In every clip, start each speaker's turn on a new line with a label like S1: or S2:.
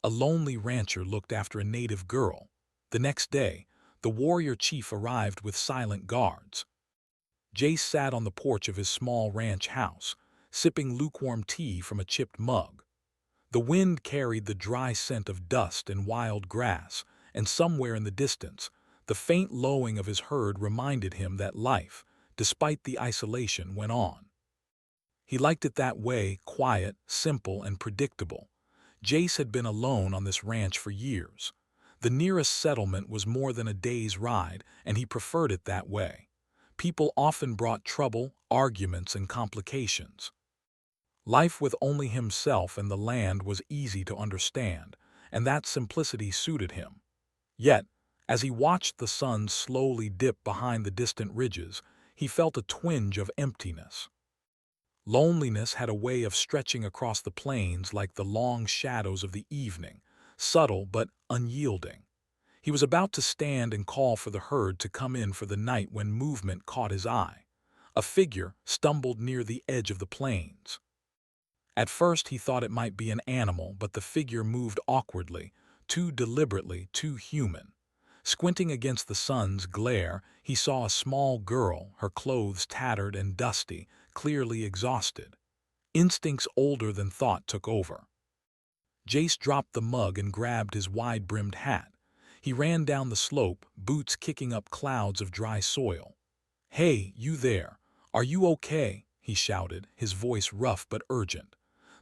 S1: A lonely rancher looked after a native girl. The next day, the warrior chief arrived with silent guards. Jace sat on the porch of his small ranch house, sipping lukewarm tea from a chipped mug. The wind carried the dry scent of dust and wild grass, and somewhere in the distance, the faint lowing of his herd reminded him that life, despite the isolation, went on. He liked it that way, quiet, simple, and predictable. Jace had been alone on this ranch for years. The nearest settlement was more than a day's ride, and he preferred it that way. People often brought trouble, arguments, and complications. Life with only himself and the land was easy to understand, and that simplicity suited him. Yet, as he watched the sun slowly dip behind the distant ridges, he felt a twinge of emptiness. Loneliness had a way of stretching across the plains like the long shadows of the evening, subtle but unyielding. He was about to stand and call for the herd to come in for the night when movement caught his eye. A figure stumbled near the edge of the plains. At first he thought it might be an animal, but the figure moved awkwardly, too deliberately, too human. Squinting against the sun's glare, he saw a small girl, her clothes tattered and dusty, clearly exhausted. Instincts older than thought took over. Jace dropped the mug and grabbed his wide-brimmed hat. He ran down the slope, boots kicking up clouds of dry soil. "Hey, you there! Are you okay?" he shouted, his voice rough but urgent.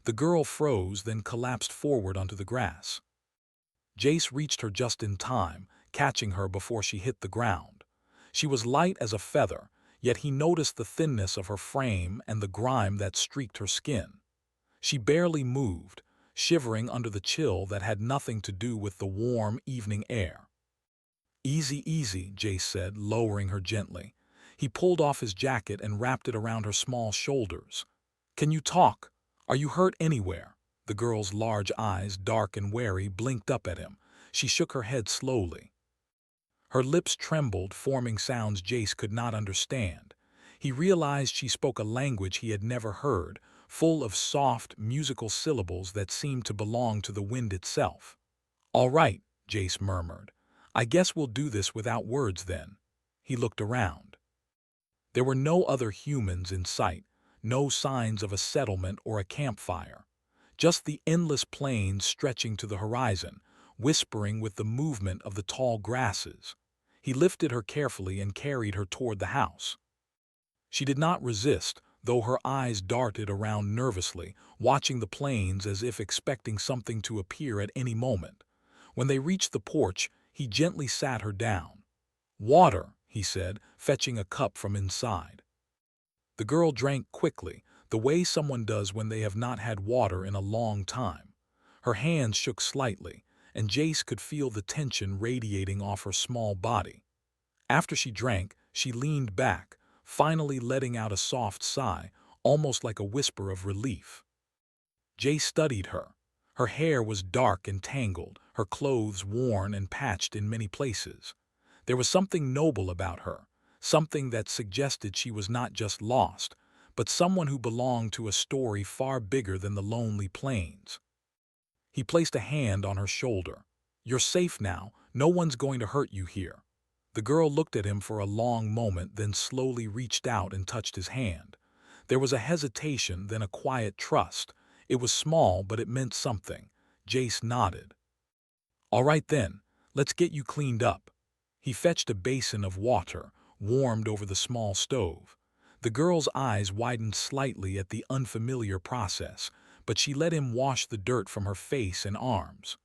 S1: The girl froze, then collapsed forward onto the grass. Jace reached her just in time, catching her before she hit the ground. She was light as a feather, yet he noticed the thinness of her frame and the grime that streaked her skin. She barely moved, shivering under the chill that had nothing to do with the warm evening air. "Easy, easy," Jace said, lowering her gently. He pulled off his jacket and wrapped it around her small shoulders. "Can you talk? Are you hurt anywhere?" The girl's large eyes, dark and wary, blinked up at him. She shook her head slowly. Her lips trembled, forming sounds Jace could not understand. He realized she spoke a language he had never heard, full of soft, musical syllables that seemed to belong to the wind itself. "All right," Jace murmured. "I guess we'll do this without words then." He looked around. There were no other humans in sight, no signs of a settlement or a campfire. Just the endless plains stretching to the horizon, whispering with the movement of the tall grasses. He lifted her carefully and carried her toward the house. She did not resist, though her eyes darted around nervously, watching the plains as if expecting something to appear at any moment. When they reached the porch, he gently sat her down. "Water," he said, fetching a cup from inside. The girl drank quickly, the way someone does when they have not had water in a long time. Her hands shook slightly, and Jace could feel the tension radiating off her small body. After she drank, she leaned back, finally letting out a soft sigh, almost like a whisper of relief. Jace studied her. Her hair was dark and tangled, her clothes worn and patched in many places. There was something noble about her, something that suggested she was not just lost, but someone who belonged to a story far bigger than the lonely plains. He placed a hand on her shoulder. "You're safe now. No one's going to hurt you here." The girl looked at him for a long moment, then slowly reached out and touched his hand. There was a hesitation, then a quiet trust. It was small, but it meant something. Jace nodded. "All right then, let's get you cleaned up." He fetched a basin of water, warmed over the small stove. The girl's eyes widened slightly at the unfamiliar process, but she let him wash the dirt from her face and arms.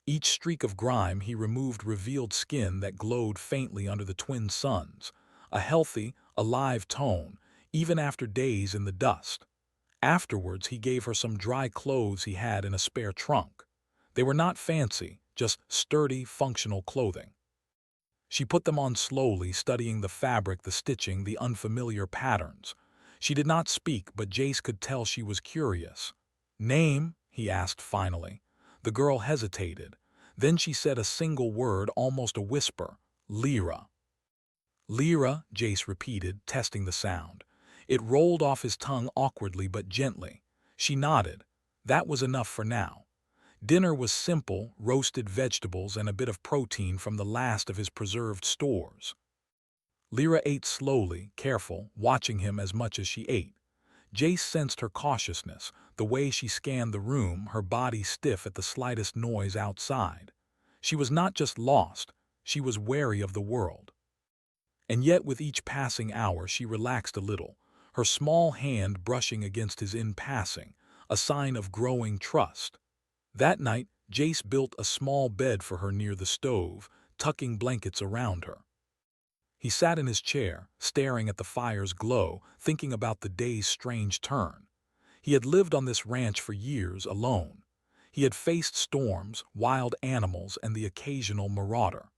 S1: Each streak of grime he removed revealed skin that glowed faintly under the twin suns, a healthy, alive tone, even after days in the dust. Afterwards, he gave her some dry clothes he had in a spare trunk. They were not fancy, just sturdy, functional clothing. She put them on slowly, studying the fabric, the stitching, the unfamiliar patterns. She did not speak, but Jace could tell she was curious. "Name?" he asked finally. The girl hesitated. Then she said a single word, almost a whisper. "Lyra." "Lyra," Jace repeated, testing the sound. It rolled off his tongue awkwardly but gently. She nodded. That was enough for now. Dinner was simple, roasted vegetables and a bit of protein from the last of his preserved stores. Lyra ate slowly, careful, watching him as much as she ate. Jace sensed her cautiousness, the way she scanned the room, her body stiff at the slightest noise outside. She was not just lost, she was wary of the world. And yet with each passing hour she relaxed a little, her small hand brushing against his in passing, a sign of growing trust. That night, Jace built a small bed for her near the stove, tucking blankets around her. He sat in his chair, staring at the fire's glow, thinking about the day's strange turn. He had lived on this ranch for years alone. He had faced storms, wild animals, and the occasional marauder.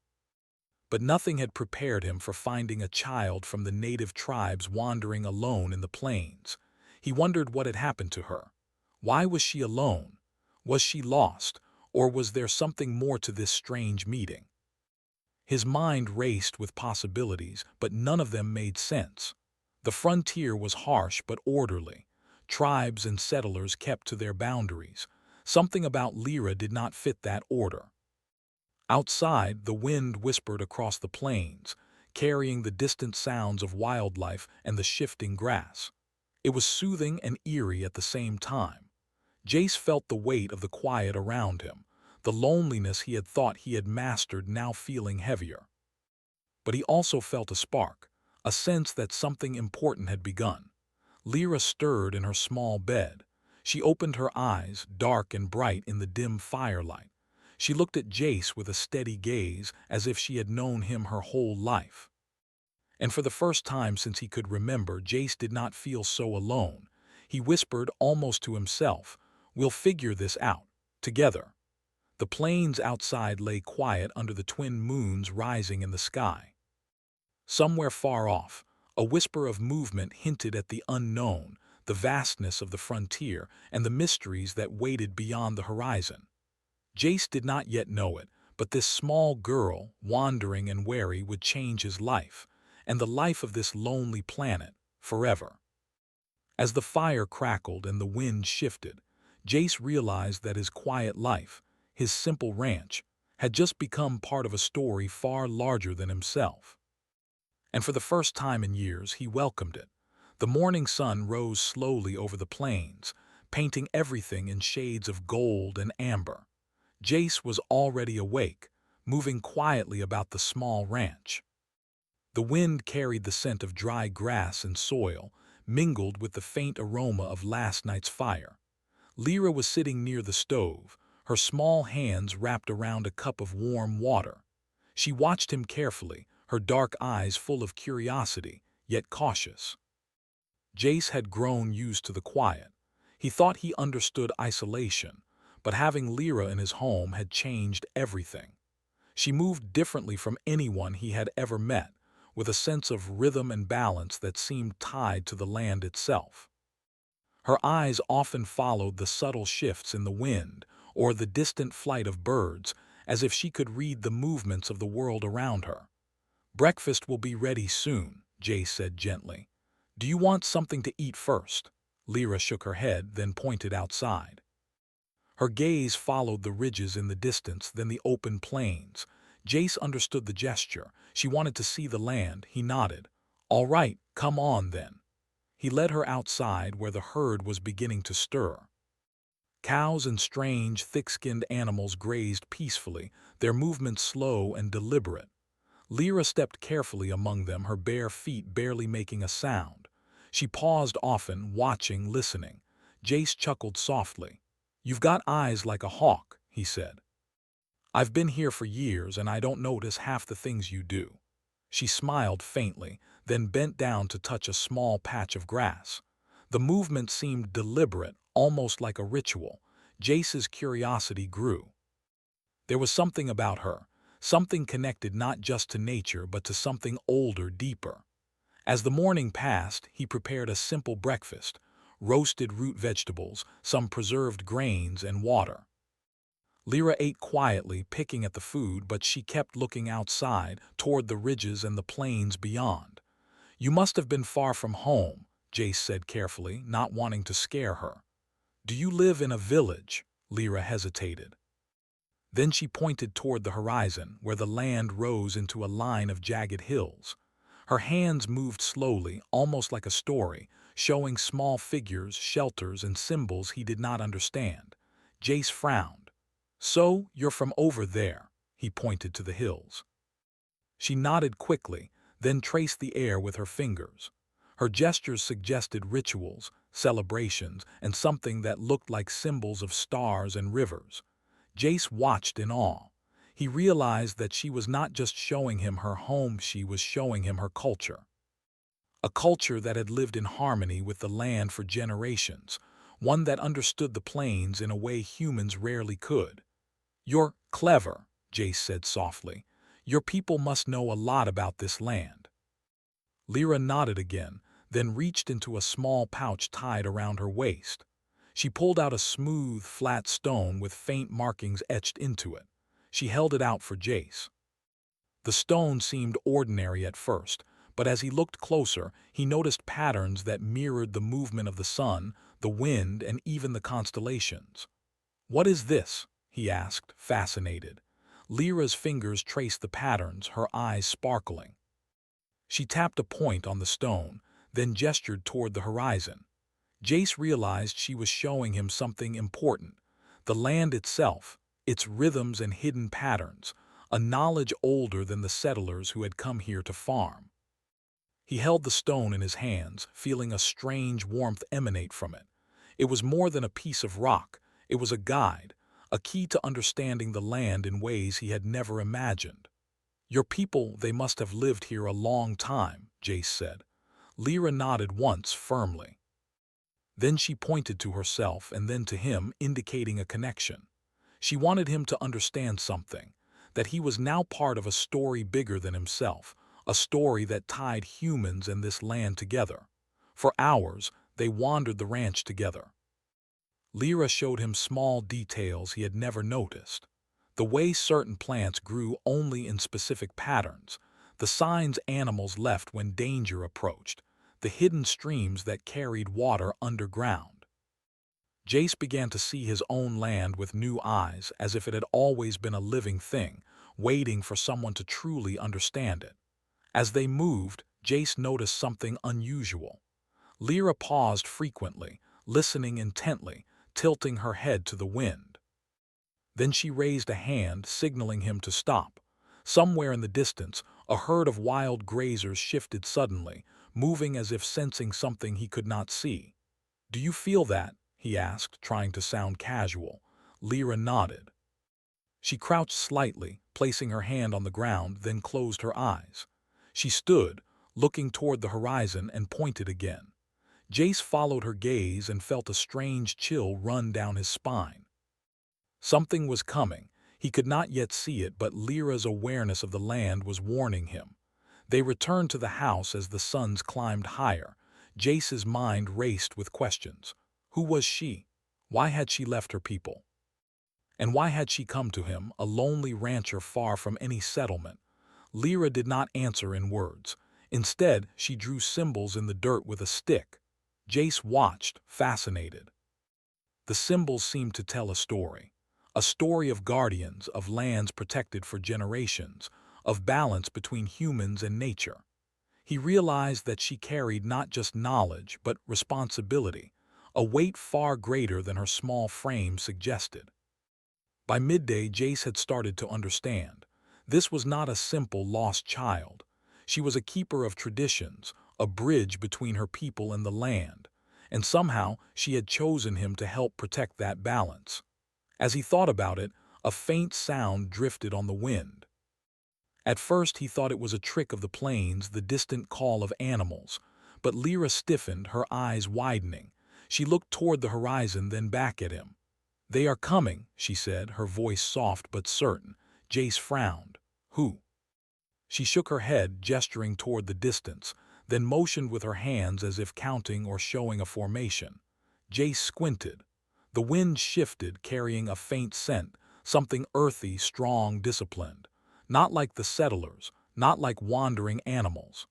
S1: But nothing had prepared him for finding a child from the native tribes wandering alone in the plains. He wondered what had happened to her. Why was she alone? Was she lost, or was there something more to this strange meeting? His mind raced with possibilities, but none of them made sense. The frontier was harsh but orderly. Tribes and settlers kept to their boundaries. Something about Lyra did not fit that order. Outside, the wind whispered across the plains, carrying the distant sounds of wildlife and the shifting grass. It was soothing and eerie at the same time. Jace felt the weight of the quiet around him, the loneliness he had thought he had mastered now feeling heavier. But he also felt a spark, a sense that something important had begun. Lyra stirred in her small bed. She opened her eyes, dark and bright in the dim firelight. She looked at Jace with a steady gaze, as if she had known him her whole life. And for the first time since he could remember, Jace did not feel so alone. He whispered almost to himself, "We'll figure this out, together." The plains outside lay quiet under the twin moons rising in the sky. Somewhere far off, a whisper of movement hinted at the unknown, the vastness of the frontier, and the mysteries that waited beyond the horizon. Jace did not yet know it, but this small girl, wandering and wary, would change his life, and the life of this lonely planet, forever. As the fire crackled and the wind shifted, Jace realized that his quiet life, his simple ranch, had just become part of a story far larger than himself. And for the first time in years, he welcomed it. The morning sun rose slowly over the plains, painting everything in shades of gold and amber. Jace was already awake, moving quietly about the small ranch. The wind carried the scent of dry grass and soil, mingled with the faint aroma of last night's fire. Lyra was sitting near the stove, her small hands wrapped around a cup of warm water. She watched him carefully, her dark eyes full of curiosity, yet cautious. Jace had grown used to the quiet. He thought he understood isolation, but having Lyra in his home had changed everything. She moved differently from anyone he had ever met, with a sense of rhythm and balance that seemed tied to the land itself. Her eyes often followed the subtle shifts in the wind or the distant flight of birds, as if she could read the movements of the world around her. "Breakfast will be ready soon," Jace said gently. "Do you want something to eat first?" Lyra shook her head, then pointed outside. Her gaze followed the ridges in the distance, then the open plains. Jace understood the gesture. She wanted to see the land. He nodded. "All right, come on then." He led her outside where the herd was beginning to stir. Cows and strange, thick-skinned animals grazed peacefully, their movements slow and deliberate. Lyra stepped carefully among them, her bare feet barely making a sound. She paused often, watching, listening. Jace chuckled softly. "You've got eyes like a hawk," he said. "I've been here for years and I don't notice half the things you do." She smiled faintly, then bent down to touch a small patch of grass. The movement seemed deliberate, almost like a ritual. Jace's curiosity grew. There was something about her, something connected not just to nature but to something older, deeper. As the morning passed, he prepared a simple breakfast: roasted root vegetables, some preserved grains, and water. Lyra ate quietly, picking at the food, but she kept looking outside, toward the ridges and the plains beyond. "You must have been far from home," Jace said carefully, not wanting to scare her. "Do you live in a village?" Lyra hesitated. Then she pointed toward the horizon, where the land rose into a line of jagged hills. Her hands moved slowly, almost like a story, showing small figures, shelters, and symbols he did not understand. Jace frowned. "So, you're from over there," he pointed to the hills. She nodded quickly, then traced the air with her fingers. Her gestures suggested rituals, celebrations, and something that looked like symbols of stars and rivers. Jace watched in awe. He realized that she was not just showing him her home, she was showing him her culture. A culture that had lived in harmony with the land for generations, one that understood the plains in a way humans rarely could. "You're clever," Jace said softly. "Your people must know a lot about this land." Lyra nodded again, then reached into a small pouch tied around her waist. She pulled out a smooth, flat stone with faint markings etched into it. She held it out for Jace. The stone seemed ordinary at first, but as he looked closer, he noticed patterns that mirrored the movement of the sun, the wind, and even the constellations. "What is this?" he asked, fascinated. Lyra's fingers traced the patterns, her eyes sparkling. She tapped a point on the stone, then gestured toward the horizon. Jace realized she was showing him something important. The land itself, its rhythms and hidden patterns, a knowledge older than the settlers who had come here to farm. He held the stone in his hands, feeling a strange warmth emanate from it. It was more than a piece of rock. It was a guide, a key to understanding the land in ways he had never imagined. "Your people, they must have lived here a long time," Jace said. Lyra nodded once firmly. Then she pointed to herself and then to him, indicating a connection. She wanted him to understand something, that he was now part of a story bigger than himself, a story that tied humans and this land together. For hours, they wandered the ranch together. Lyra showed him small details he had never noticed. The way certain plants grew only in specific patterns, the signs animals left when danger approached, the hidden streams that carried water underground. Jace began to see his own land with new eyes, as if it had always been a living thing, waiting for someone to truly understand it. As they moved, Jace noticed something unusual. Lyra paused frequently, listening intently, tilting her head to the wind. Then she raised a hand, signaling him to stop. Somewhere in the distance, a herd of wild grazers shifted suddenly, moving as if sensing something he could not see. "Do you feel that?" he asked, trying to sound casual. Lyra nodded. She crouched slightly, placing her hand on the ground, then closed her eyes. She stood, looking toward the horizon, and pointed again. Jace followed her gaze and felt a strange chill run down his spine. Something was coming. He could not yet see it, but Lyra's awareness of the land was warning him. They returned to the house as the suns climbed higher. Jace's mind raced with questions. Who was she? Why had she left her people? And why had she come to him, a lonely rancher far from any settlement? Lyra did not answer in words. Instead, she drew symbols in the dirt with a stick. Jace watched, fascinated. The symbols seemed to tell a story of guardians, of lands protected for generations, of balance between humans and nature. He realized that she carried not just knowledge, but responsibility, a weight far greater than her small frame suggested. By midday, Jace had started to understand. This was not a simple lost child. She was a keeper of traditions, a bridge between her people and the land, and somehow she had chosen him to help protect that balance. As he thought about it, a faint sound drifted on the wind. At first he thought it was a trick of the plains, the distant call of animals, but Lyra stiffened, her eyes widening. She looked toward the horizon, then back at him. "They are coming," she said, her voice soft but certain. Jace frowned. "Who?" She shook her head, gesturing toward the distance, then motioned with her hands as if counting or showing a formation. Jace squinted. The wind shifted, carrying a faint scent, something earthy, strong, disciplined. Not like the settlers, not like wandering animals.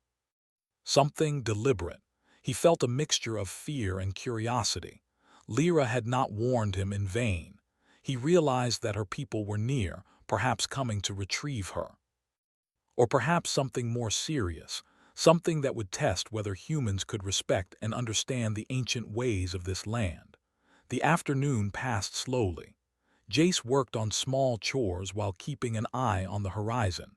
S1: Something deliberate. He felt a mixture of fear and curiosity. Lyra had not warned him in vain. He realized that her people were near, perhaps coming to retrieve her. Or perhaps something more serious, something that would test whether humans could respect and understand the ancient ways of this land. The afternoon passed slowly. Jace worked on small chores while keeping an eye on the horizon.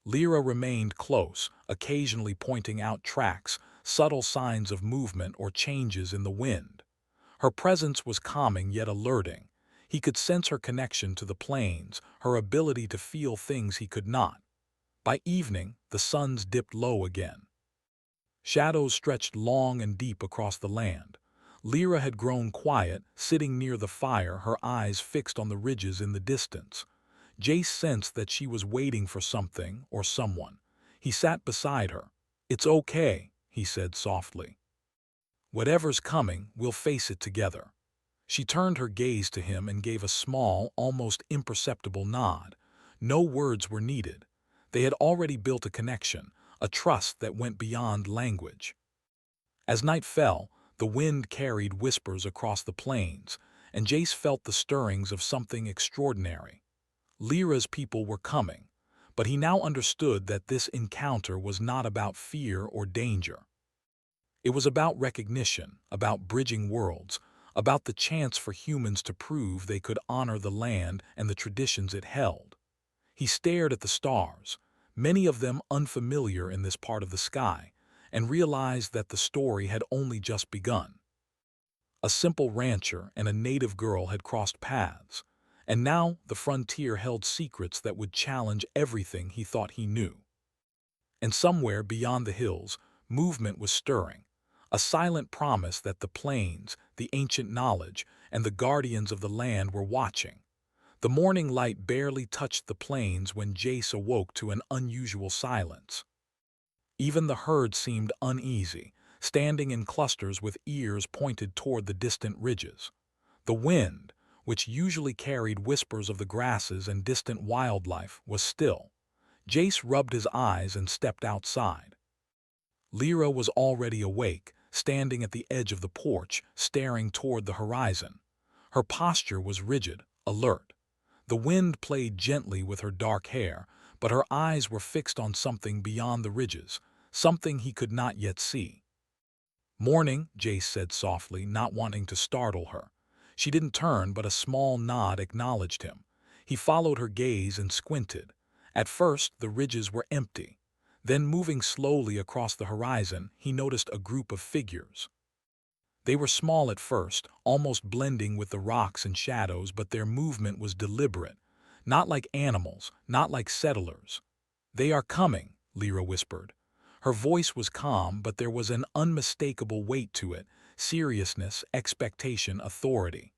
S1: Lyra remained close, occasionally pointing out tracks, subtle signs of movement or changes in the wind. Her presence was calming yet alerting. He could sense her connection to the plains, her ability to feel things he could not. By evening, the suns dipped low again. Shadows stretched long and deep across the land. Lyra had grown quiet, sitting near the fire, her eyes fixed on the ridges in the distance. Jace sensed that she was waiting for something or someone. He sat beside her. "It's okay," he said softly. "Whatever's coming, we'll face it together." She turned her gaze to him and gave a small, almost imperceptible nod. No words were needed. They had already built a connection, a trust that went beyond language. As night fell, the wind carried whispers across the plains, and Jace felt the stirrings of something extraordinary. Lyra's people were coming, but he now understood that this encounter was not about fear or danger. It was about recognition, about bridging worlds, about the chance for humans to prove they could honor the land and the traditions it held. He stared at the stars, many of them unfamiliar in this part of the sky, and realized that the story had only just begun. A simple rancher and a native girl had crossed paths, and now the frontier held secrets that would challenge everything he thought he knew. And somewhere beyond the hills, movement was stirring, a silent promise that the plains, the ancient knowledge, and the guardians of the land were watching. The morning light barely touched the plains when Jace awoke to an unusual silence. Even the herd seemed uneasy, standing in clusters with ears pointed toward the distant ridges. The wind, which usually carried whispers of the grasses and distant wildlife, was still. Jace rubbed his eyes and stepped outside. Lyra was already awake, standing at the edge of the porch, staring toward the horizon. Her posture was rigid, alert. The wind played gently with her dark hair, but her eyes were fixed on something beyond the ridges, something he could not yet see. "Morning," Jace said softly, not wanting to startle her. She didn't turn, but a small nod acknowledged him. He followed her gaze and squinted. At first, the ridges were empty. Then, moving slowly across the horizon, he noticed a group of figures. They were small at first, almost blending with the rocks and shadows, but their movement was deliberate. Not like animals, not like settlers. "They are coming," Lyra whispered. Her voice was calm, but there was an unmistakable weight to it, seriousness, expectation, authority.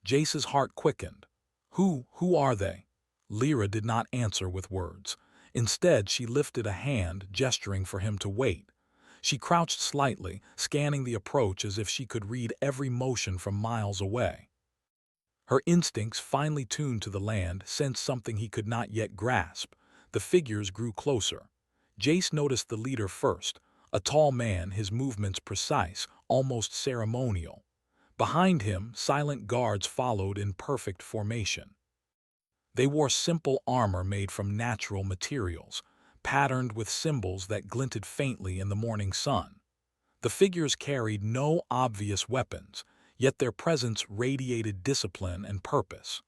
S1: Jace's heart quickened. Who are they?" Lyra did not answer with words. Instead, she lifted a hand, gesturing for him to wait. She crouched slightly, scanning the approach as if she could read every motion from miles away. Her instincts, finely tuned to the land, sensed something he could not yet grasp. The figures grew closer. Jace noticed the leader first, a tall man, his movements precise, almost ceremonial. Behind him, silent guards followed in perfect formation. They wore simple armor made from natural materials, patterned with symbols that glinted faintly in the morning sun. The figures carried no obvious weapons, yet their presence radiated discipline and purpose.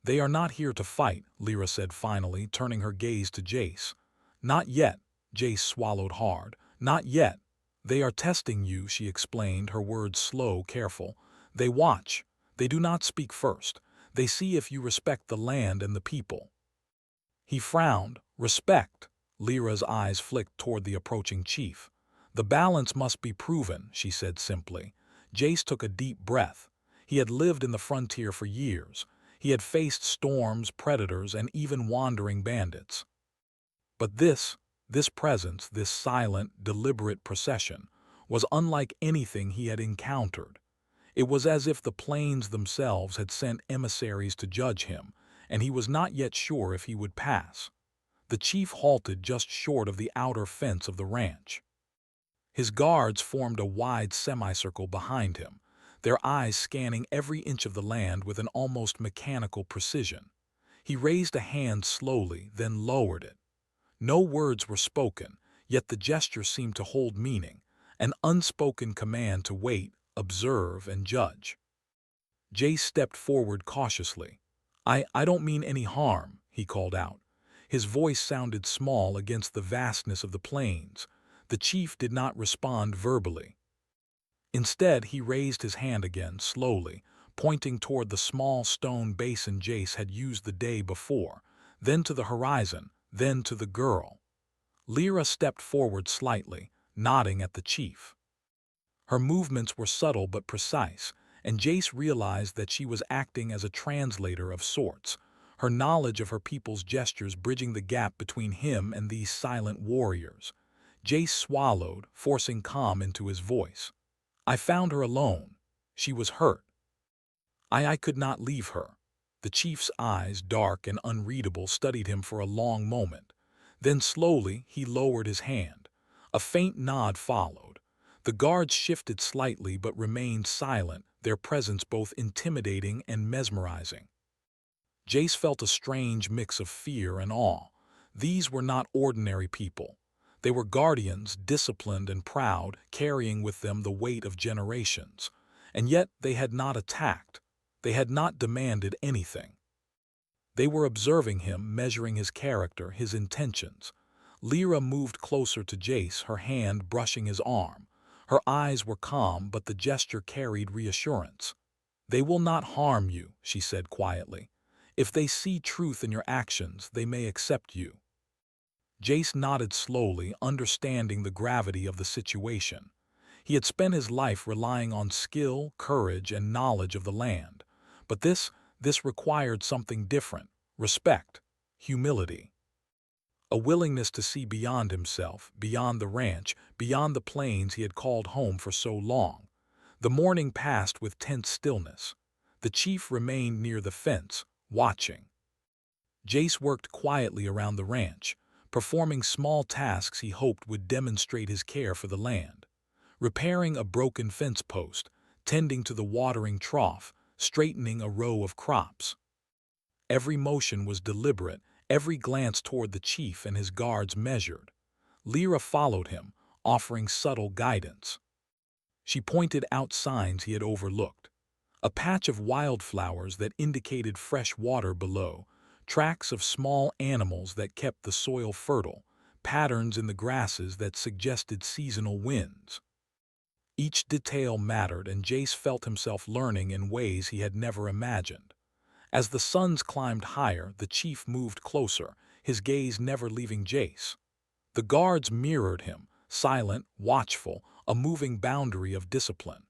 S1: "They are not here to fight," Lyra said finally, turning her gaze to Jace. "Not yet," Jace swallowed hard. "Not yet. They are testing you," she explained, her words slow, careful. "They watch. They do not speak first. They see if you respect the land and the people." He frowned. "Respect." Lyra's eyes flicked toward the approaching chief. "The balance must be proven," she said simply. Jace took a deep breath. He had lived in the frontier for years. He had faced storms, predators, and even wandering bandits. But this presence, this silent, deliberate procession, was unlike anything he had encountered. It was as if the plains themselves had sent emissaries to judge him, and he was not yet sure if he would pass. The chief halted just short of the outer fence of the ranch. His guards formed a wide semicircle behind him. their eyes scanning every inch of the land with an almost mechanical precision. He raised a hand slowly, then lowered it. No words were spoken, yet the gesture seemed to hold meaning, an unspoken command to wait, observe, and judge. Jace stepped forward cautiously. I don't mean any harm," he called out. His voice sounded small against the vastness of the plains. The chief did not respond verbally. Instead, he raised his hand again, slowly, pointing toward the small stone basin Jace had used the day before, then to the horizon, then to the girl. Lyra stepped forward slightly, nodding at the chief. Her movements were subtle but precise, and Jace realized that she was acting as a translator of sorts, her knowledge of her people's gestures bridging the gap between him and these silent warriors. Jace swallowed, forcing calm into his voice. "I found her alone. She was hurt. I could not leave her." The chief's eyes, dark and unreadable, studied him for a long moment. Then slowly he lowered his hand. A faint nod followed. The guards shifted slightly but remained silent, their presence both intimidating and mesmerizing. Jace felt a strange mix of fear and awe. These were not ordinary people. They were guardians, disciplined and proud, carrying with them the weight of generations. And yet they had not attacked. They had not demanded anything. They were observing him, measuring his character, his intentions. Lyra moved closer to Jace, her hand brushing his arm. Her eyes were calm, but the gesture carried reassurance. "They will not harm you," she said quietly. "If they see truth in your actions, they may accept you." Jace nodded slowly, understanding the gravity of the situation. He had spent his life relying on skill, courage, and knowledge of the land. But this required something different: respect, humility. A willingness to see beyond himself, beyond the ranch, beyond the plains he had called home for so long. The morning passed with tense stillness. The chief remained near the fence, watching. Jace worked quietly around the ranch, performing small tasks he hoped would demonstrate his care for the land. Repairing a broken fence post, tending to the watering trough, straightening a row of crops. Every motion was deliberate, every glance toward the chief and his guards measured. Lyra followed him, offering subtle guidance. She pointed out signs he had overlooked. A patch of wildflowers that indicated fresh water below, tracks of small animals that kept the soil fertile, patterns in the grasses that suggested seasonal winds. Each detail mattered, and Jace felt himself learning in ways he had never imagined. As the suns climbed higher, the chief moved closer, his gaze never leaving Jace. The guards mirrored him, silent, watchful, a moving boundary of discipline.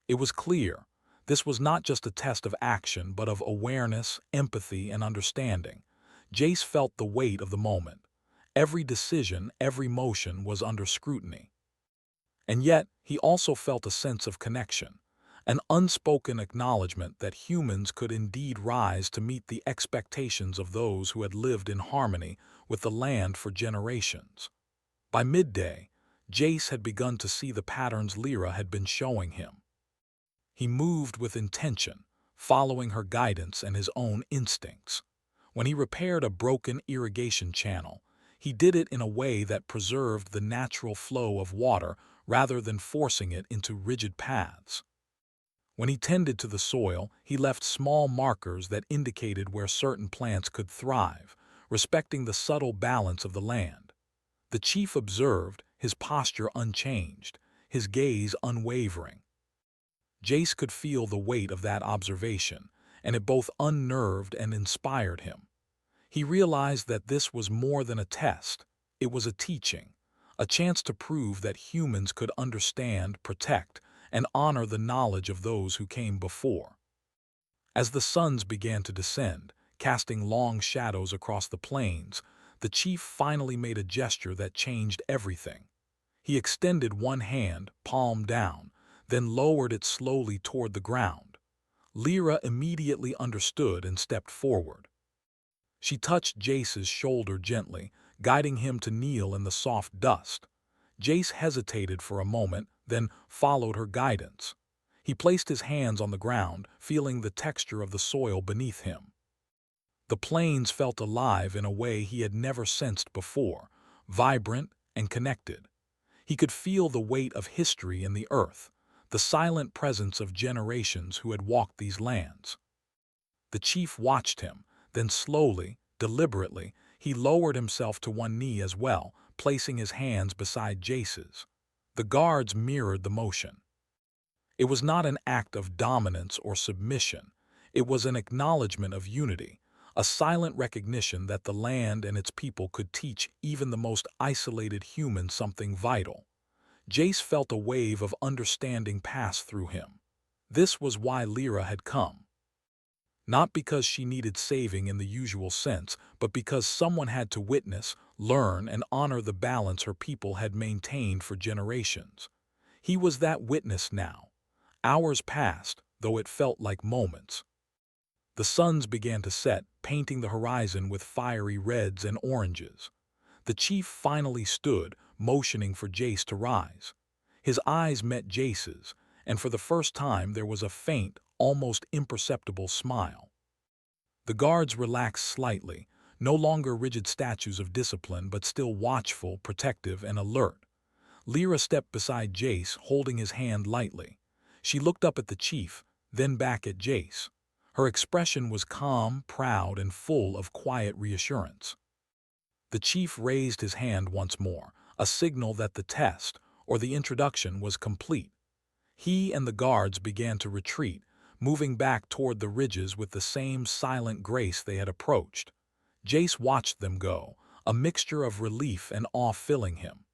S1: It was clear, this was not just a test of action, but of awareness, empathy, and understanding. Jace felt the weight of the moment. Every decision, every motion was under scrutiny. And yet, he also felt a sense of connection, an unspoken acknowledgement that humans could indeed rise to meet the expectations of those who had lived in harmony with the land for generations. By midday, Jace had begun to see the patterns Lyra had been showing him. He moved with intention, following her guidance and his own instincts. When he repaired a broken irrigation channel, he did it in a way that preserved the natural flow of water rather than forcing it into rigid paths. When he tended to the soil, he left small markers that indicated where certain plants could thrive, respecting the subtle balance of the land. The chief observed, his posture unchanged, his gaze unwavering. Jace could feel the weight of that observation, and it both unnerved and inspired him. He realized that this was more than a test, it was a teaching, a chance to prove that humans could understand, protect, and honor the knowledge of those who came before. As the suns began to descend, casting long shadows across the plains, the chief finally made a gesture that changed everything. He extended one hand, palm down, then lowered it slowly toward the ground. Lyra immediately understood and stepped forward. She touched Jace's shoulder gently, guiding him to kneel in the soft dust. Jace hesitated for a moment, then followed her guidance. He placed his hands on the ground, feeling the texture of the soil beneath him. The plains felt alive in a way he had never sensed before, vibrant and connected. He could feel the weight of history in the earth, the silent presence of generations who had walked these lands. The chief watched him, then slowly, deliberately, he lowered himself to one knee as well, placing his hands beside Jace's. The guards mirrored the motion. It was not an act of dominance or submission. It was an acknowledgement of unity, a silent recognition that the land and its people could teach even the most isolated human something vital. Jace felt a wave of understanding pass through him. This was why Lyra had come. Not because she needed saving in the usual sense, but because someone had to witness, learn, and honor the balance her people had maintained for generations. He was that witness now. Hours passed, though it felt like moments. The suns began to set, painting the horizon with fiery reds and oranges. The chief finally stood, motioning for Jace to rise. His eyes met Jace's, and for the first time there was a faint, almost imperceptible smile. The guards relaxed slightly, no longer rigid statues of discipline but still watchful, protective, and alert. Lyra stepped beside Jace, holding his hand lightly. She looked up at the chief, then back at Jace. Her expression was calm, proud, and full of quiet reassurance. The chief raised his hand once more, a signal that the test, or the introduction, was complete. He and the guards began to retreat, moving back toward the ridges with the same silent grace they had approached. Jace watched them go, a mixture of relief and awe filling him.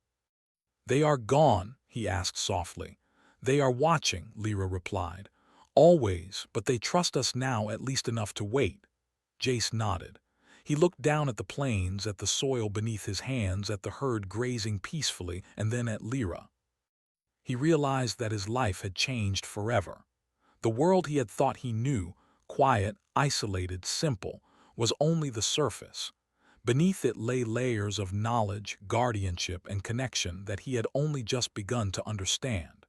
S1: "They are gone?" he asked softly. "They are watching," Lyra replied. "Always, but they trust us now at least enough to wait." Jace nodded. He looked down at the plains, at the soil beneath his hands, at the herd grazing peacefully, and then at Lyra. He realized that his life had changed forever. The world he had thought he knew, quiet, isolated, simple, was only the surface. Beneath it lay layers of knowledge, guardianship, and connection that he had only just begun to understand.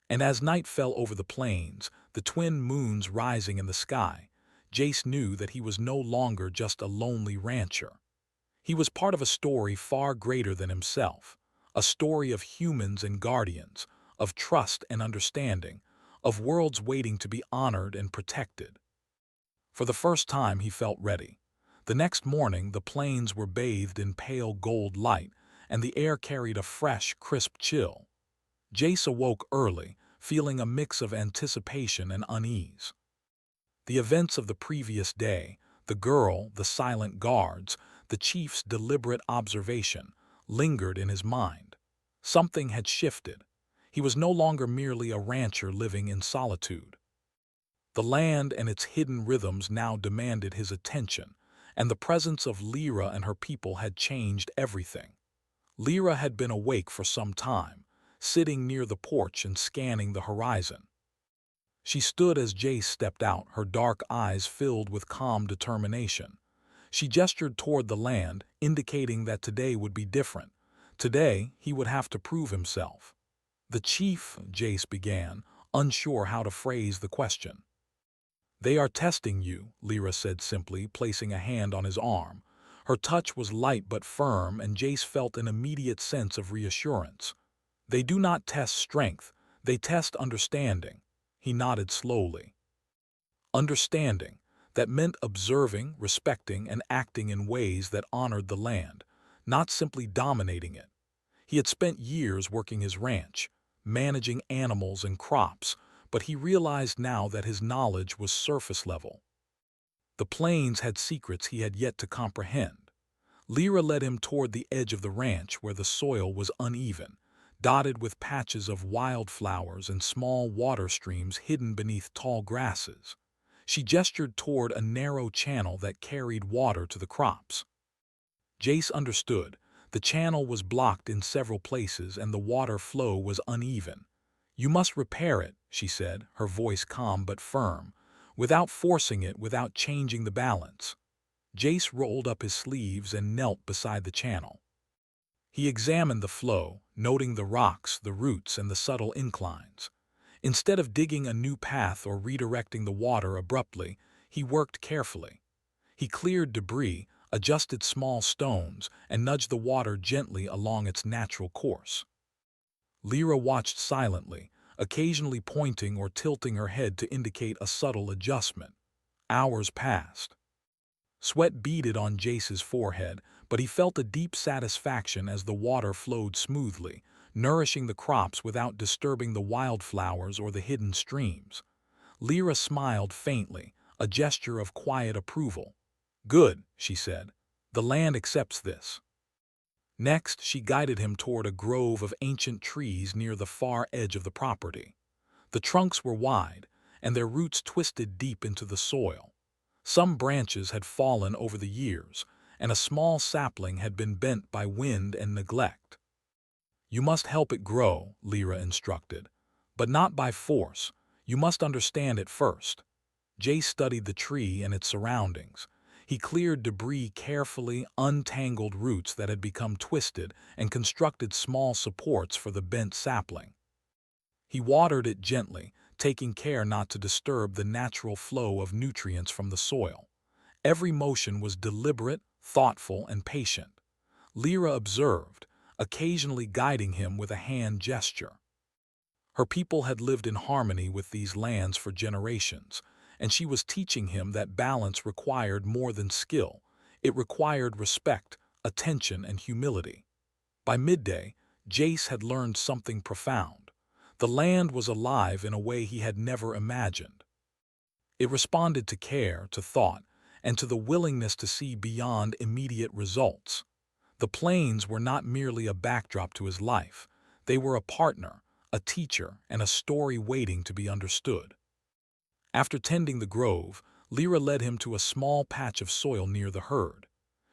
S1: And as night fell over the plains, the twin moons rising in the sky, Jace knew that he was no longer just a lonely rancher. He was part of a story far greater than himself, a story of humans and guardians, of trust and understanding, of worlds waiting to be honored and protected. For the first time he felt ready. The next morning the plains were bathed in pale gold light, and the air carried a fresh, crisp chill. Jace awoke early, feeling a mix of anticipation and unease. The events of the previous day, the girl, the silent guards, the chief's deliberate observation, lingered in his mind. Something had shifted. He was no longer merely a rancher living in solitude. The land and its hidden rhythms now demanded his attention, and the presence of Lyra and her people had changed everything. Lyra had been awake for some time, sitting near the porch and scanning the horizon. She stood as Jace stepped out, her dark eyes filled with calm determination. She gestured toward the land, indicating that today would be different. Today, he would have to prove himself. "The chief," Jace began, unsure how to phrase the question. "They are testing you," Lyra said simply, placing a hand on his arm. Her touch was light but firm, and Jace felt an immediate sense of reassurance. "They do not test strength, they test understanding." He nodded slowly. Understanding. That meant observing, respecting, and acting in ways that honored the land, not simply dominating it. He had spent years working his ranch, managing animals and crops, but he realized now that his knowledge was surface level. The plains had secrets he had yet to comprehend. Lyra led him toward the edge of the ranch where the soil was uneven, dotted with patches of wildflowers and small water streams hidden beneath tall grasses. She gestured toward a narrow channel that carried water to the crops. Jace understood. The channel was blocked in several places and the water flow was uneven. "You must repair it," she said, her voice calm but firm, "without forcing it, without changing the balance." Jace rolled up his sleeves and knelt beside the channel. He examined the flow, noting the rocks, the roots, and the subtle inclines. Instead of digging a new path or redirecting the water abruptly, he worked carefully. He cleared debris, adjusted small stones, and nudged the water gently along its natural course. Lyra watched silently, occasionally pointing or tilting her head to indicate a subtle adjustment. Hours passed. Sweat beaded on Jace's forehead, but he felt a deep satisfaction as the water flowed smoothly, nourishing the crops without disturbing the wildflowers or the hidden streams. Lyra smiled faintly, a gesture of quiet approval. "Good," she said. "The land accepts this." Next, she guided him toward a grove of ancient trees near the far edge of the property. The trunks were wide, and their roots twisted deep into the soil. Some branches had fallen over the years, and a small sapling had been bent by wind and neglect. "You must help it grow," Lyra instructed. "But not by force. You must understand it first." Jay studied the tree and its surroundings. He cleared debris carefully, untangled roots that had become twisted, and constructed small supports for the bent sapling. He watered it gently, taking care not to disturb the natural flow of nutrients from the soil. Every motion was deliberate, thoughtful, and patient. Lyra observed, occasionally guiding him with a hand gesture. Her people had lived in harmony with these lands for generations, and she was teaching him that balance required more than skill. It required respect, attention, and humility. By midday, Jace had learned something profound. The land was alive in a way he had never imagined. It responded to care, to thought, and to the willingness to see beyond immediate results. The plains were not merely a backdrop to his life. They were a partner, a teacher, and a story waiting to be understood. After tending the grove, Lyra led him to a small patch of soil near the herd.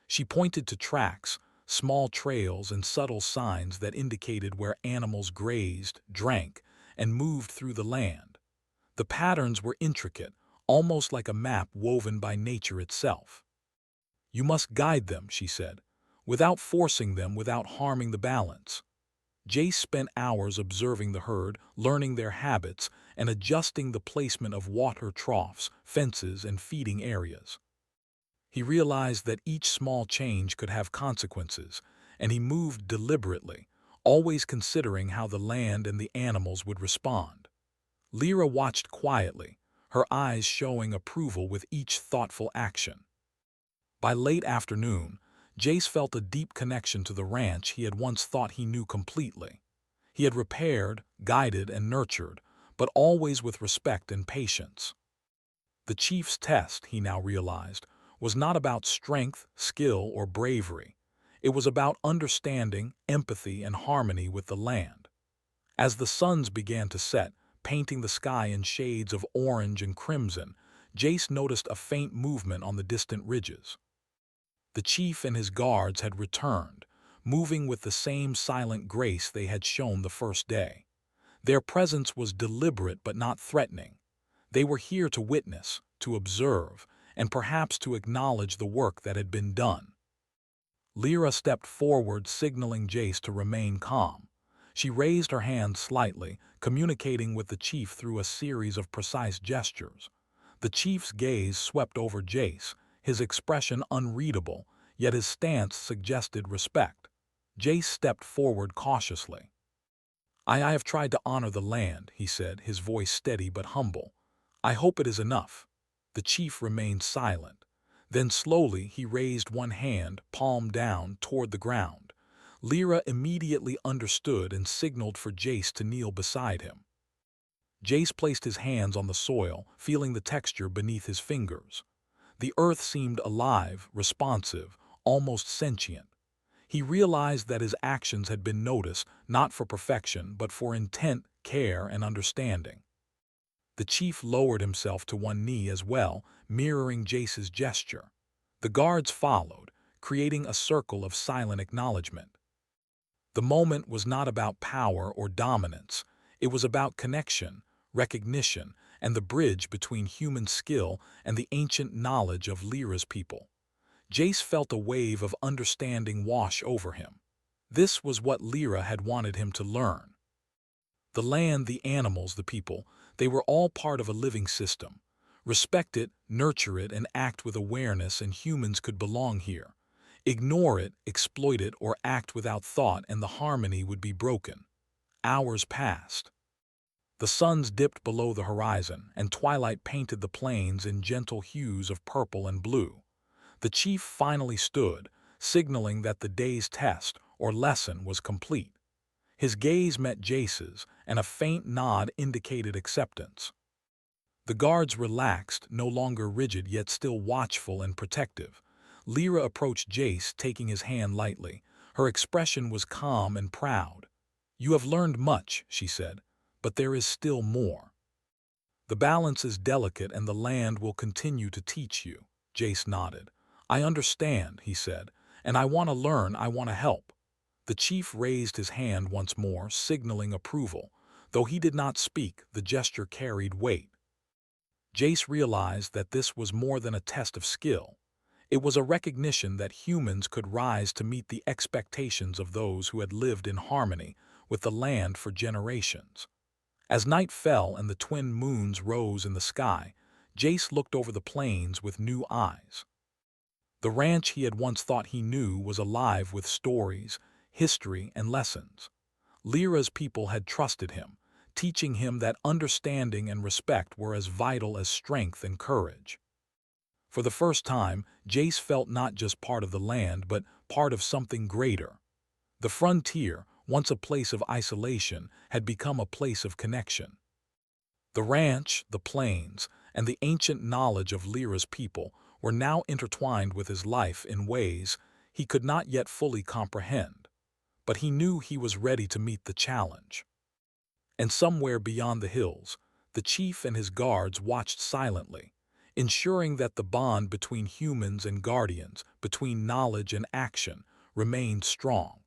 S1: She pointed to tracks, small trails, and subtle signs that indicated where animals grazed, drank, and moved through the land. The patterns were intricate, almost like a map woven by nature itself. "You must guide them," she said, "without forcing them, without harming the balance." Jace spent hours observing the herd, learning their habits, and adjusting the placement of water troughs, fences, and feeding areas. He realized that each small change could have consequences, and he moved deliberately, always considering how the land and the animals would respond. Lyra watched quietly, her eyes showing approval with each thoughtful action. By late afternoon, Jace felt a deep connection to the ranch he had once thought he knew completely. He had repaired, guided, and nurtured, but always with respect and patience. The chief's test, he now realized, was not about strength, skill, or bravery. It was about understanding, empathy, and harmony with the land. As the suns began to set, painting the sky in shades of orange and crimson, Jace noticed a faint movement on the distant ridges. The chief and his guards had returned, moving with the same silent grace they had shown the first day. Their presence was deliberate but not threatening. They were here to witness, to observe, and perhaps to acknowledge the work that had been done. Lyra stepped forward, signaling Jace to remain calm. She raised her hand slightly, communicating with the chief through a series of precise gestures. The chief's gaze swept over Jace, his expression unreadable, yet his stance suggested respect. Jace stepped forward cautiously. I have tried to honor the land," he said, his voice steady but humble. "I hope it is enough." The chief remained silent. Then slowly he raised one hand, palm down, toward the ground. Lyra immediately understood and signaled for Jace to kneel beside him. Jace placed his hands on the soil, feeling the texture beneath his fingers. The earth seemed alive, responsive, almost sentient. He realized that his actions had been noticed, not for perfection, but for intent, care, and understanding. The chief lowered himself to one knee as well, mirroring Jace's gesture. The guards followed, creating a circle of silent acknowledgement. The moment was not about power or dominance. It was about connection, recognition, and the bridge between human skill and the ancient knowledge of Lyra's people. Jace felt a wave of understanding wash over him. This was what Lyra had wanted him to learn. The land, the animals, the people, they were all part of a living system. Respect it, nurture it, and act with awareness, and humans could belong here. Ignore it, exploit it, or act without thought, and the harmony would be broken. Hours passed. The suns dipped below the horizon, and twilight painted the plains in gentle hues of purple and blue. The chief finally stood, signaling that the day's test, or lesson, was complete. His gaze met Jace's, and a faint nod indicated acceptance. The guards relaxed, no longer rigid yet still watchful and protective. Lyra approached Jace, taking his hand lightly. Her expression was calm and proud. "You have learned much," she said, "but there is still more. The balance is delicate and the land will continue to teach you." Jace nodded. "I understand," he said, "and I want to learn, I want to help." The chief raised his hand once more, signaling approval. Though he did not speak, the gesture carried weight. Jace realized that this was more than a test of skill. It was a recognition that humans could rise to meet the expectations of those who had lived in harmony with the land for generations. As night fell and the twin moons rose in the sky, Jace looked over the plains with new eyes. The ranch he had once thought he knew was alive with stories, history, and lessons. Lyra's people had trusted him, teaching him that understanding and respect were as vital as strength and courage. For the first time, Jace felt not just part of the land, but part of something greater. The frontier, once a place of isolation, had become a place of connection. The ranch, the plains, and the ancient knowledge of Lyra's people were now intertwined with his life in ways he could not yet fully comprehend. But he knew he was ready to meet the challenge. And somewhere beyond the hills, the chief and his guards watched silently, ensuring that the bond between humans and guardians, between knowledge and action, remained strong.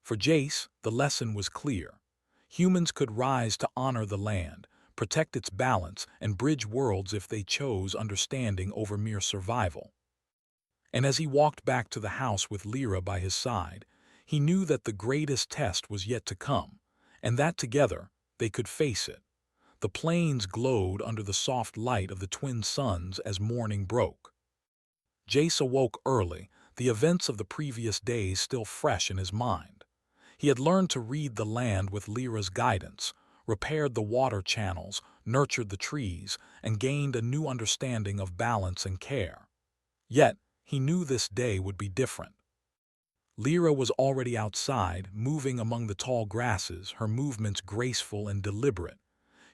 S1: For Jace, the lesson was clear. Humans could rise to honor the land, protect its balance, and bridge worlds if they chose understanding over mere survival. And as he walked back to the house with Lyra by his side, he knew that the greatest test was yet to come, and that together they could face it. The plains glowed under the soft light of the twin suns as morning broke. Jace awoke early, the events of the previous days still fresh in his mind. He had learned to read the land with Lyra's guidance, repaired the water channels, nurtured the trees, and gained a new understanding of balance and care. Yet, he knew this day would be different. Lyra was already outside, moving among the tall grasses, her movements graceful and deliberate.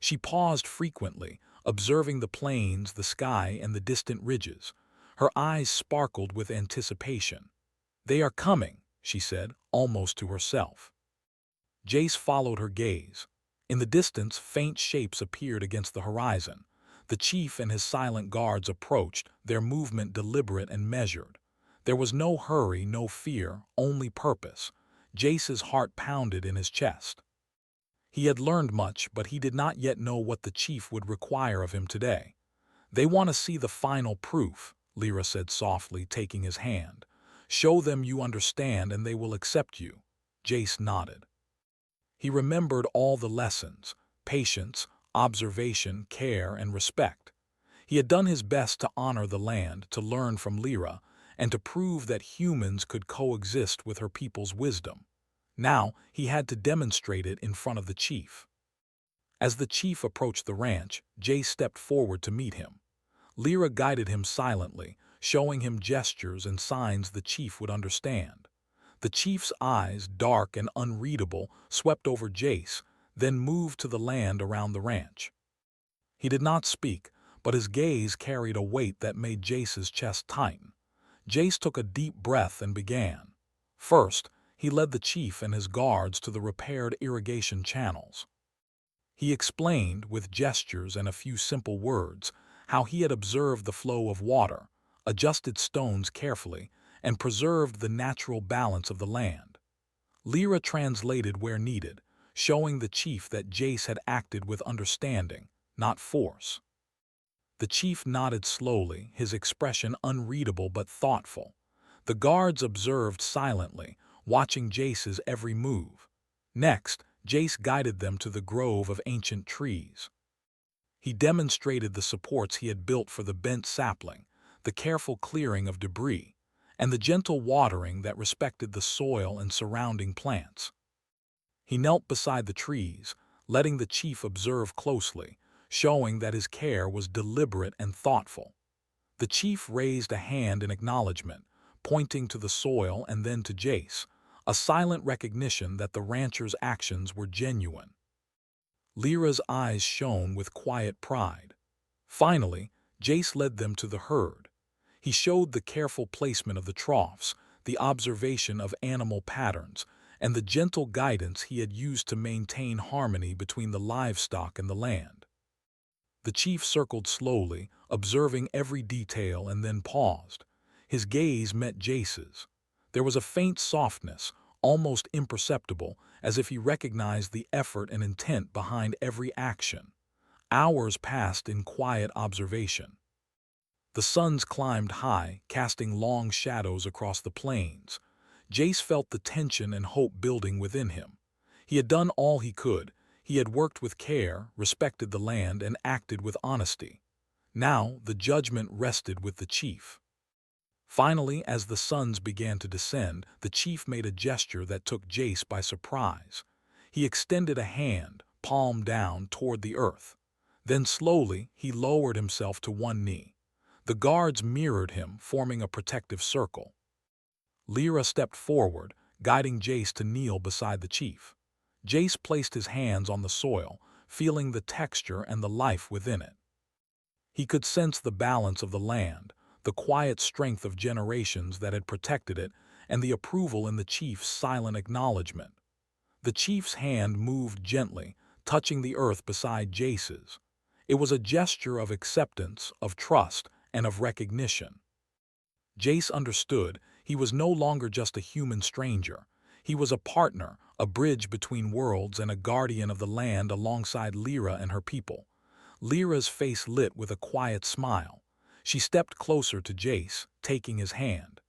S1: She paused frequently, observing the plains, the sky, and the distant ridges. Her eyes sparkled with anticipation. "They are coming," she said, almost to herself. Jace followed her gaze. In the distance, faint shapes appeared against the horizon. The chief and his silent guards approached, their movement deliberate and measured. There was no hurry, no fear, only purpose. Jace's heart pounded in his chest. He had learned much, but he did not yet know what the chief would require of him today. "They want to see the final proof," Lyra said softly, taking his hand. "Show them you understand and they will accept you." Jace nodded. He remembered all the lessons: patience, observation, care, and respect. He had done his best to honor the land, to learn from Lyra, and to prove that humans could coexist with her people's wisdom. Now he had to demonstrate it in front of the chief. As the chief approached the ranch, Jay stepped forward to meet him. Lyra guided him silently, showing him gestures and signs the chief would understand. The chief's eyes, dark and unreadable, swept over Jace, then moved to the land around the ranch. He did not speak, but his gaze carried a weight that made Jace's chest tighten. Jace took a deep breath and began. First, he led the chief and his guards to the repaired irrigation channels. He explained, with gestures and a few simple words, how he had observed the flow of water, adjusted stones carefully, and preserved the natural balance of the land. Lyra translated where needed, showing the chief that Jace had acted with understanding, not force. The chief nodded slowly, his expression unreadable but thoughtful. The guards observed silently, watching Jace's every move. Next, Jace guided them to the grove of ancient trees. He demonstrated the supports he had built for the bent sapling, the careful clearing of debris, and the gentle watering that respected the soil and surrounding plants. He knelt beside the trees, letting the chief observe closely, showing that his care was deliberate and thoughtful. The chief raised a hand in acknowledgement, pointing to the soil and then to Jace, a silent recognition that the rancher's actions were genuine. Lyra's eyes shone with quiet pride. Finally, Jace led them to the herd. He showed the careful placement of the troughs, the observation of animal patterns, and the gentle guidance he had used to maintain harmony between the livestock and the land. The chief circled slowly, observing every detail, and then paused. His gaze met Jace's. There was a faint softness, almost imperceptible, as if he recognized the effort and intent behind every action. Hours passed in quiet observation. The suns climbed high, casting long shadows across the plains. Jace felt the tension and hope building within him. He had done all he could. He had worked with care, respected the land, and acted with honesty. Now the judgment rested with the chief. Finally, as the suns began to descend, the chief made a gesture that took Jace by surprise. He extended a hand, palm down, toward the earth. Then slowly, he lowered himself to one knee. The guards mirrored him, forming a protective circle. Lyra stepped forward, guiding Jace to kneel beside the chief. Jace placed his hands on the soil, feeling the texture and the life within it. He could sense the balance of the land, the quiet strength of generations that had protected it, and the approval in the chief's silent acknowledgement. The chief's hand moved gently, touching the earth beside Jace's. It was a gesture of acceptance, of trust, and of recognition. Jace understood he was no longer just a human stranger. He was a partner, a bridge between worlds, and a guardian of the land alongside Lyra and her people. Lyra's face lit with a quiet smile. She stepped closer to Jace, taking his hand.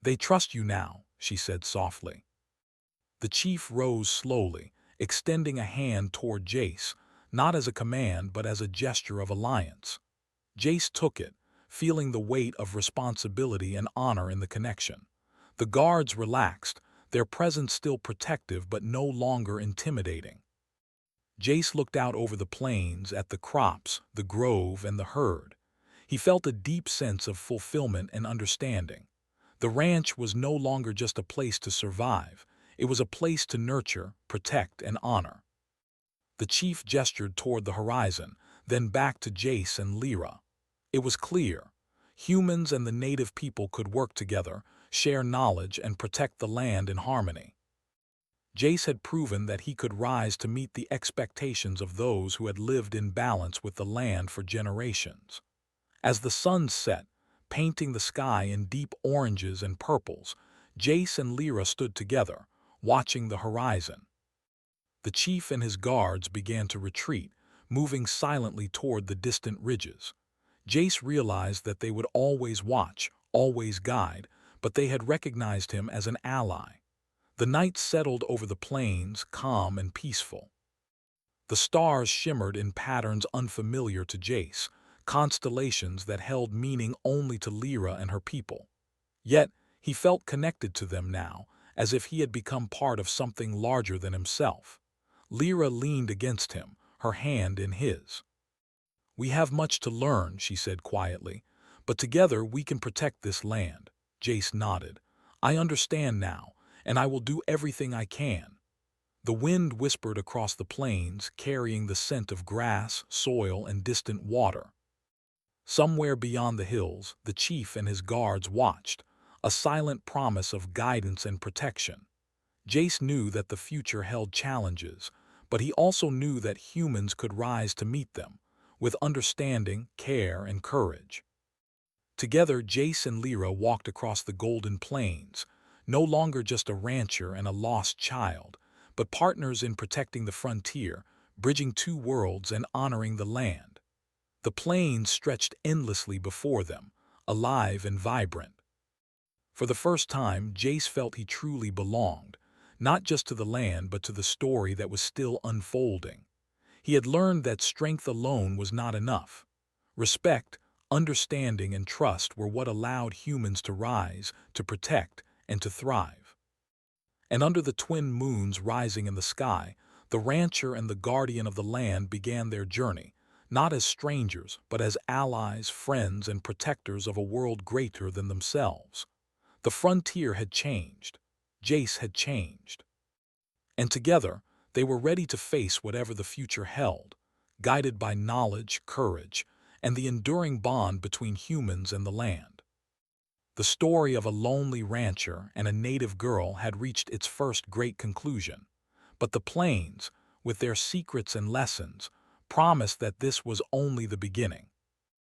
S1: "They trust you now," she said softly. The chief rose slowly, extending a hand toward Jace, not as a command but as a gesture of alliance. Jace took it, feeling the weight of responsibility and honor in the connection. The guards relaxed, their presence still protective but no longer intimidating. Jace looked out over the plains, at the crops, the grove, and the herd. He felt a deep sense of fulfillment and understanding. The ranch was no longer just a place to survive. It was a place to nurture, protect, and honor. The chief gestured toward the horizon, then back to Jace and Lyra. It was clear. Humans and the native people could work together, share knowledge, and protect the land in harmony. Jace had proven that he could rise to meet the expectations of those who had lived in balance with the land for generations. As the sun set, painting the sky in deep oranges and purples, Jace and Lyra stood together, watching the horizon. The chief and his guards began to retreat, moving silently toward the distant ridges. Jace realized that they would always watch, always guide, but they had recognized him as an ally. The night settled over the plains, calm and peaceful. The stars shimmered in patterns unfamiliar to Jace, constellations that held meaning only to Lyra and her people. Yet, he felt connected to them now, as if he had become part of something larger than himself. Lyra leaned against him, her hand in his. "We have much to learn," she said quietly, "but together we can protect this land." Jace nodded. "I understand now, and I will do everything I can." The wind whispered across the plains, carrying the scent of grass, soil, and distant water. Somewhere beyond the hills, the chief and his guards watched, a silent promise of guidance and protection. Jace knew that the future held challenges, but he also knew that humans could rise to meet them, with understanding, care, and courage. Together, Jace and Lyra walked across the golden plains, no longer just a rancher and a lost child, but partners in protecting the frontier, bridging two worlds and honoring the land. The plains stretched endlessly before them, alive and vibrant. For the first time, Jace felt he truly belonged, not just to the land but to the story that was still unfolding. He had learned that strength alone was not enough. Respect, understanding, and trust were what allowed humans to rise, to protect, and to thrive. And under the twin moons rising in the sky, the rancher and the guardian of the land began their journey, not as strangers, but as allies, friends, and protectors of a world greater than themselves. The frontier had changed. Jace had changed. And together, they were ready to face whatever the future held, guided by knowledge, courage, and the enduring bond between humans and the land. The story of a lonely rancher and a native girl had reached its first great conclusion, but the plains, with their secrets and lessons, promised that this was only the beginning.